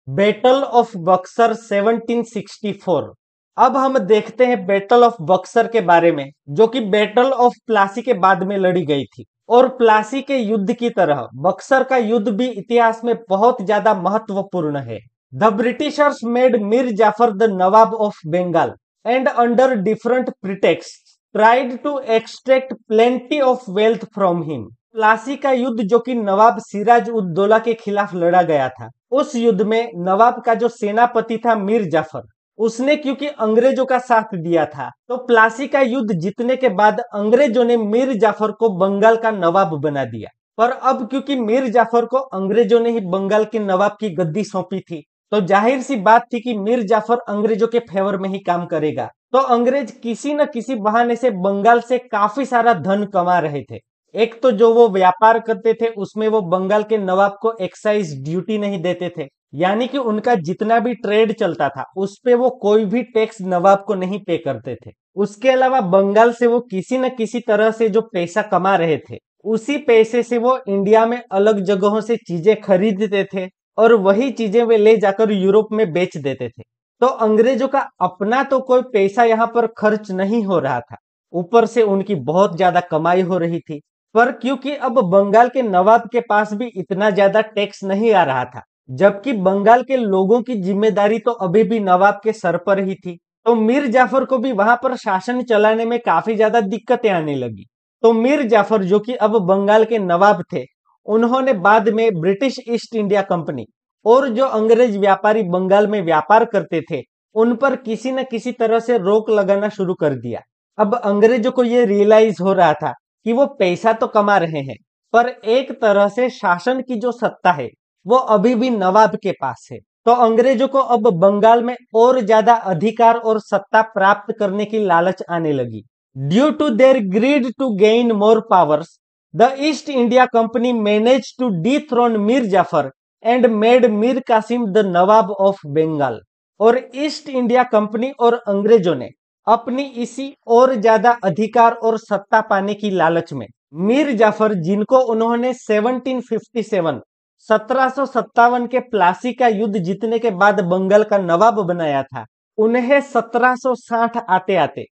Battle of Buxar 1764। अब हम देखते हैं बैटल ऑफ बक्सर के बारे में, जो कि बैटल ऑफ प्लासी के बाद में लड़ी गई थी। और प्लासी के युद्ध की तरह बक्सर का युद्ध भी इतिहास में बहुत ज्यादा महत्वपूर्ण है। The Britishers made Mir Jafar the nawab of Bengal and under different pretext tried to extract plenty of wealth from him. Plassey का युद्ध, जो कि नवाब सिराज उद दौला के खिलाफ लड़ा गया था, उस युद्ध में नवाब का जो सेनापति था मीर जाफर, उसने क्योंकि अंग्रेजों का साथ दिया था, तो प्लासी का युद्ध जीतने के बाद अंग्रेजों ने मीर जाफर को बंगाल का नवाब बना दिया। पर अब क्योंकि मीर जाफर को अंग्रेजों ने ही बंगाल के नवाब की गद्दी सौंपी थी, तो जाहिर सी बात थी कि मीर जाफर अंग्रेजों के फेवर में ही काम करेगा। तो अंग्रेज किसी न किसी बहाने से बंगाल से काफी सारा धन कमा रहे थे। एक तो जो वो व्यापार करते थे उसमें वो बंगाल के नवाब को एक्साइज ड्यूटी नहीं देते थे, यानी कि उनका जितना भी ट्रेड चलता था उस पे वो कोई भी टैक्स नवाब को नहीं पे करते थे। उसके अलावा बंगाल से वो किसी न किसी तरह से जो पैसा कमा रहे थे, उसी पैसे से वो इंडिया में अलग जगहों से चीजें खरीदते थे और वही चीजें वे ले जाकर यूरोप में बेच देते थे। तो अंग्रेजों का अपना तो कोई पैसा यहाँ पर खर्च नहीं हो रहा था, ऊपर से उनकी बहुत ज्यादा कमाई हो रही थी। पर क्योंकि अब बंगाल के नवाब के पास भी इतना ज्यादा टैक्स नहीं आ रहा था, जबकि बंगाल के लोगों की जिम्मेदारी तो अभी भी नवाब के सर पर ही थी, तो मीर जाफर को भी वहां पर शासन चलाने में काफी ज्यादा दिक्कतें आने लगी। तो मीर जाफर, जो कि अब बंगाल के नवाब थे, उन्होंने बाद में ब्रिटिश ईस्ट इंडिया कंपनी और जो अंग्रेज व्यापारी बंगाल में व्यापार करते थे, उन पर किसी न किसी तरह से रोक लगाना शुरू कर दिया। अब अंग्रेजों को यह रियलाइज हो रहा था कि वो पैसा तो कमा रहे हैं, पर एक तरह से शासन की जो सत्ता है वो अभी भी नवाब के पास है। तो अंग्रेजों को अब बंगाल में और ज्यादा अधिकार और सत्ता प्राप्त करने की लालच आने लगी। Due to their greed to gain more powers, the East India Company manage to dethrone Mir Jafar and made Mir Kasim the nawab of Bengal. और ईस्ट इंडिया कंपनी और अंग्रेजों ने अपनी इसी और ज्यादा अधिकार और सत्ता पाने की लालच में मीर जाफर, जिनको उन्होंने 1757 के प्लासी का युद्ध जीतने के बाद बंगाल का नवाब बनाया था, उन्हें 1760 आते आते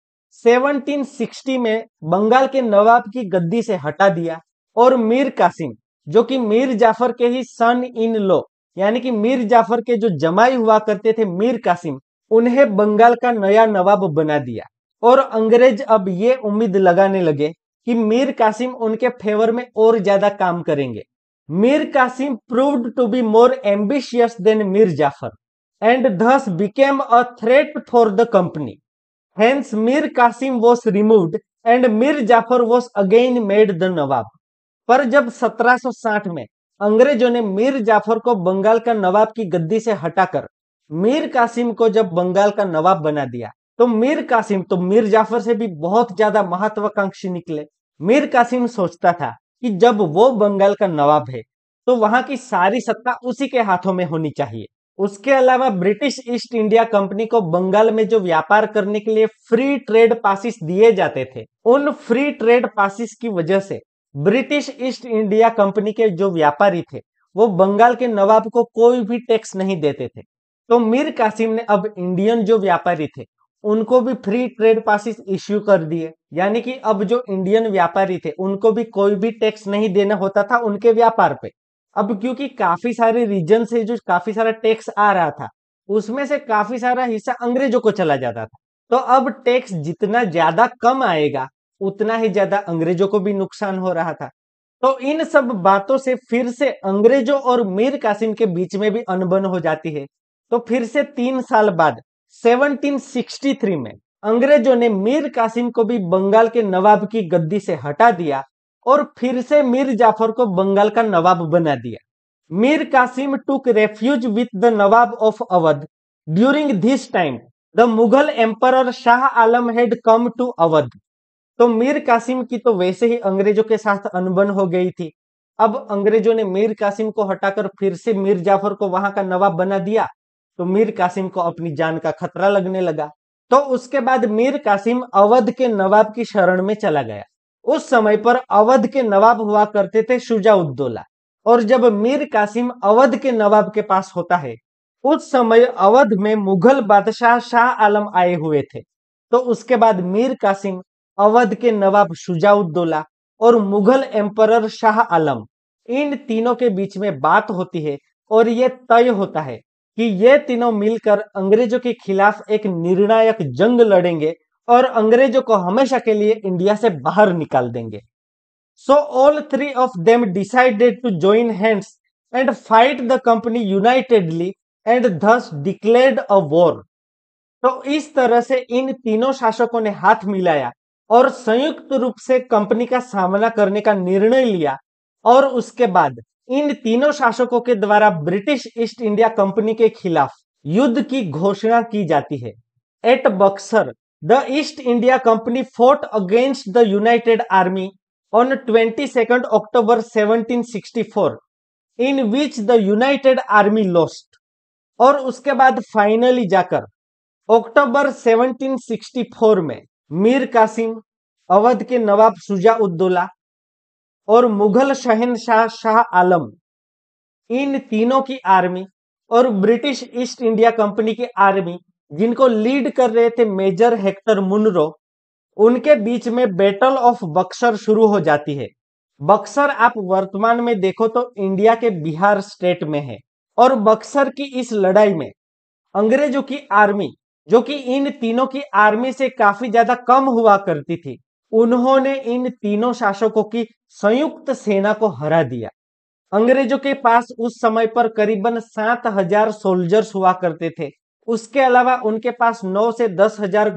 1760 में बंगाल के नवाब की गद्दी से हटा दिया। और मीर कासिम, जो कि मीर जाफर के ही सन इन लॉ, यानी कि मीर जाफर के जो जमाई हुआ करते थे मीर कासिम, उन्हें बंगाल का नया नवाब बना दिया। और अंग्रेज अब ये उम्मीद लगाने लगे कि मीर कासिम उनके फेवर में और ज्यादा काम करेंगे। Mir Qasim proved to be more ambitious than Mir Jafar and thus became a threat for the company. Hence Mir Qasim was removed and Mir Jafar was again made the Nawab. पर जब 1760 में अंग्रेजों ने मीर जाफर को बंगाल का नवाब की गद्दी से हटाकर मीर कासिम को जब बंगाल का नवाब बना दिया, तो मीर कासिम तो मीर जाफर से भी बहुत ज्यादा महत्वाकांक्षी निकले। मीर कासिम सोचता था कि जब वो बंगाल का नवाब है तो वहां की सारी सत्ता उसी के हाथों में होनी चाहिए। उसके अलावा ब्रिटिश ईस्ट इंडिया कंपनी को बंगाल में जो व्यापार करने के लिए फ्री ट्रेड पासिस दिए जाते थे, उन फ्री ट्रेड पासिस की वजह से ब्रिटिश ईस्ट इंडिया कंपनी के जो व्यापारी थे वो बंगाल के नवाब को कोई भी टैक्स नहीं देते थे। तो मीर कासिम ने अब इंडियन जो व्यापारी थे उनको भी फ्री ट्रेड पासिस इश्यू कर दिए, यानी कि अब जो इंडियन व्यापारी थे उनको भी कोई भी टैक्स नहीं देना होता था उनके व्यापार पे। अब क्योंकि काफी सारे रीजन से जो काफी सारा टैक्स आ रहा था, उसमें से काफी सारा हिस्सा अंग्रेजों को चला जाता था। तो अब टैक्स जितना ज्यादा कम आएगा उतना ही ज्यादा अंग्रेजों को भी नुकसान हो रहा था। तो इन सब बातों से फिर से अंग्रेजों और मीर कासिम के बीच में भी अनबन हो जाती है। तो फिर से 3 साल बाद 1763 में अंग्रेजों ने मीर कासिम को भी बंगाल के नवाब की गद्दी से हटा दिया और फिर से मीर जाफर को बंगाल का नवाब बना दिया। Mir Qasim took refuge with the nawab of Awadh. During this time the Mughal emperor Shah Alam had come to Awadh. तो मीर कासिम की तो वैसे ही अंग्रेजों के साथ अनबन हो गई थी। अब अंग्रेजों ने मीर कासिम को हटाकर फिर से मीर जाफर को वहां का नवाब बना दिया, तो मीर कासिम को अपनी जान का खतरा लगने लगा। तो उसके बाद मीर कासिम अवध के नवाब की शरण में चला गया। उस समय पर अवध के नवाब हुआ करते थे शुजा उद्दौला। और जब मीर कासिम अवध के नवाब के पास होता है उस समय अवध में मुगल बादशाह शाह आलम आए हुए थे। तो उसके बाद मीर कासिम, अवध के नवाब शुजाउद्दौला और मुगल एम्परर शाह आलम, इन तीनों के बीच में बात होती है और ये तय होता है कि ये तीनों मिलकर अंग्रेजों के खिलाफ एक निर्णायक जंग लड़ेंगे और अंग्रेजों को हमेशा के लिए इंडिया से बाहर निकाल देंगे। So all three of them decided to join hands and fight the company unitedly and thus declared a war. तो इस तरह से इन तीनों शासकों ने हाथ मिलाया और संयुक्त रूप से कंपनी का सामना करने का निर्णय लिया और उसके बाद इन तीनों शासकों के द्वारा ब्रिटिश ईस्ट इंडिया कंपनी के खिलाफ युद्ध की घोषणा की जाती है। At Buxar the East India Company fought against the United Army on 22nd October 1764 in which the United Army lost। और उसके बाद फाइनली जाकर अक्टूबर 1764 में मीर कासिम, अवध के नवाब शुजाउद्दौला और मुगल शहनशाह शाह आलम, इन तीनों की आर्मी और ब्रिटिश ईस्ट इंडिया कंपनी की आर्मी जिनको लीड कर रहे थे मेजर हेक्टर मुनरो, उनके बीच में बैटल ऑफ बक्सर शुरू हो जाती है। बक्सर आप वर्तमान में देखो तो इंडिया के बिहार स्टेट में है और बक्सर की इस लड़ाई में अंग्रेजों की आर्मी, जो कि इन तीनों की आर्मी से काफी ज्यादा कम हुआ करती थी, उन्होंने इन तीनों शासकों की संयुक्त सेना को हरा दिया। अंग्रेजों के पास उस समय पर करीबन 7,000 सोल्जर्स हुआ करते थे। उसके अलावा उनके पास 9 से 10,000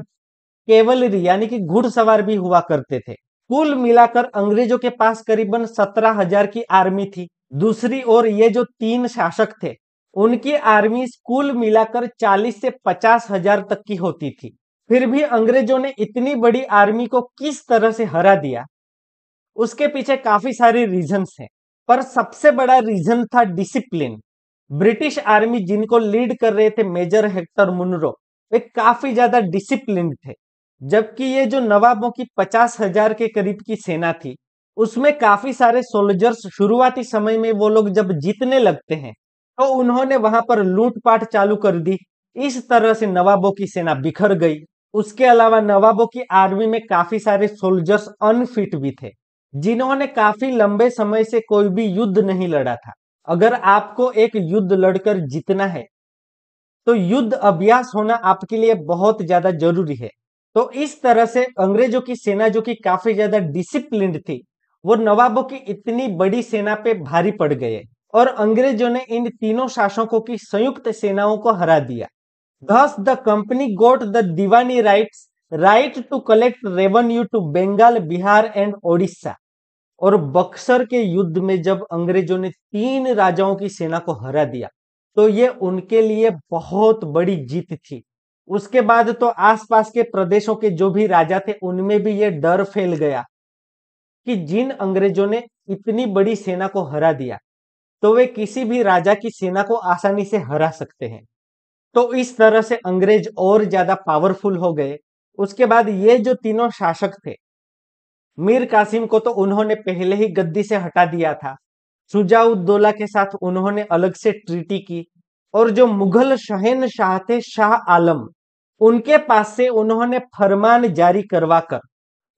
केवलरी यानी कि घुड़सवार भी हुआ करते थे। कुल मिलाकर अंग्रेजों के पास करीबन 17,000 की आर्मी थी। दूसरी ओर ये जो तीन शासक थे, उनकी आर्मी कुल मिलाकर 40 से 50,000 तक की होती थी। फिर भी अंग्रेजों ने इतनी बड़ी आर्मी को किस तरह से हरा दिया, उसके पीछे काफी सारे रीजंस हैं, पर सबसे बड़ा रीजन था डिसिप्लिन। ब्रिटिश आर्मी जिनको लीड कर रहे थे मेजर हेक्टर मुनरो, वे काफी ज्यादा डिसिप्लिन थे। जबकि ये जो नवाबों की 50,000 के करीब की सेना थी, उसमें काफी सारे सोल्जर्स शुरुआती समय में वो लोग जब जीतने लगते हैं तो उन्होंने वहां पर लूटपाट चालू कर दी। इस तरह से नवाबों की सेना बिखर गई। उसके अलावा नवाबों की आर्मी में काफी सारे सोल्जर्स अनफिट भी थे, जिन्होंने काफी लंबे समय से कोई भी युद्ध नहीं लड़ा था। अगर आपको एक युद्ध लड़कर जीतना है तो युद्ध अभ्यास होना आपके लिए बहुत ज्यादा जरूरी है। तो इस तरह से अंग्रेजों की सेना जो कि काफी ज्यादा डिसिप्लिन्ड थी, वो नवाबों की इतनी बड़ी सेना पे भारी पड़ गए और अंग्रेजों ने इन तीनों शासकों की संयुक्त सेनाओं को हरा दिया। Thus the company got the Diwani right to collect revenue to Bengal, Bihar and Odisha. और बक्सर के युद्ध में जब अंग्रेजों ने तीन राजाओं की सेना को हरा दिया तो ये उनके लिए बहुत बड़ी जीत थी। उसके बाद तो आसपास के प्रदेशों के जो भी राजा थे उनमें भी ये डर फैल गया कि जिन अंग्रेजों ने इतनी बड़ी सेना को हरा दिया तो वे किसी भी राजा की सेना को आसानी से हरा सकते हैं। तो इस तरह से अंग्रेज और ज्यादा पावरफुल हो गए। उसके बाद ये जो तीनों शासक थे, मीर कासिम को तो उन्होंने पहले ही गद्दी से हटा दिया था। शुजाउद्दौला के साथ उन्होंने अलग से ट्रीटी की और जो मुगल शहनशाह थे शाह आलम, उनके पास से उन्होंने फरमान जारी करवाकर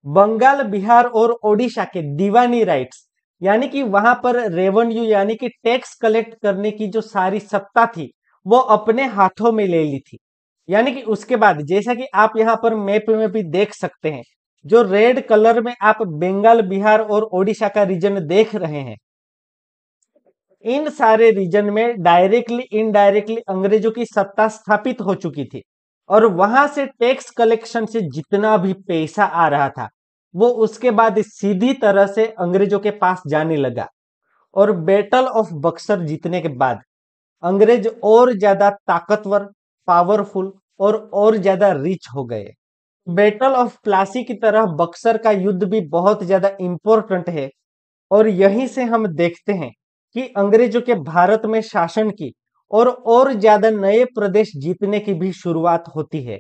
बंगाल, बिहार और ओडिशा के दीवानी राइट्स यानी कि वहां पर रेवेन्यू यानी कि टैक्स कलेक्ट करने की जो सारी सत्ता थी वो अपने हाथों में ले ली थी। यानी कि उसके बाद जैसा कि आप यहाँ पर मैप में भी देख सकते हैं, जो रेड कलर में आप बंगाल, बिहार और ओडिशा का रीजन देख रहे हैं, इन सारे रीजन में डायरेक्टली इनडायरेक्टली अंग्रेजों की सत्ता स्थापित हो चुकी थी और वहां से टैक्स कलेक्शन से जितना भी पैसा आ रहा था वो उसके बाद सीधी तरह से अंग्रेजों के पास जाने लगा। और बैटल ऑफ बक्सर जीतने के बाद अंग्रेज और ज्यादा ताकतवर, पावरफुल और ज्यादा रिच हो गए। बैटल ऑफ प्लासी की तरह बक्सर का युद्ध भी बहुत ज्यादा इंपॉर्टेंट है और यहीं से हम देखते हैं कि अंग्रेजों के भारत में शासन की और ज्यादा नए प्रदेश जीतने की भी शुरुआत होती है।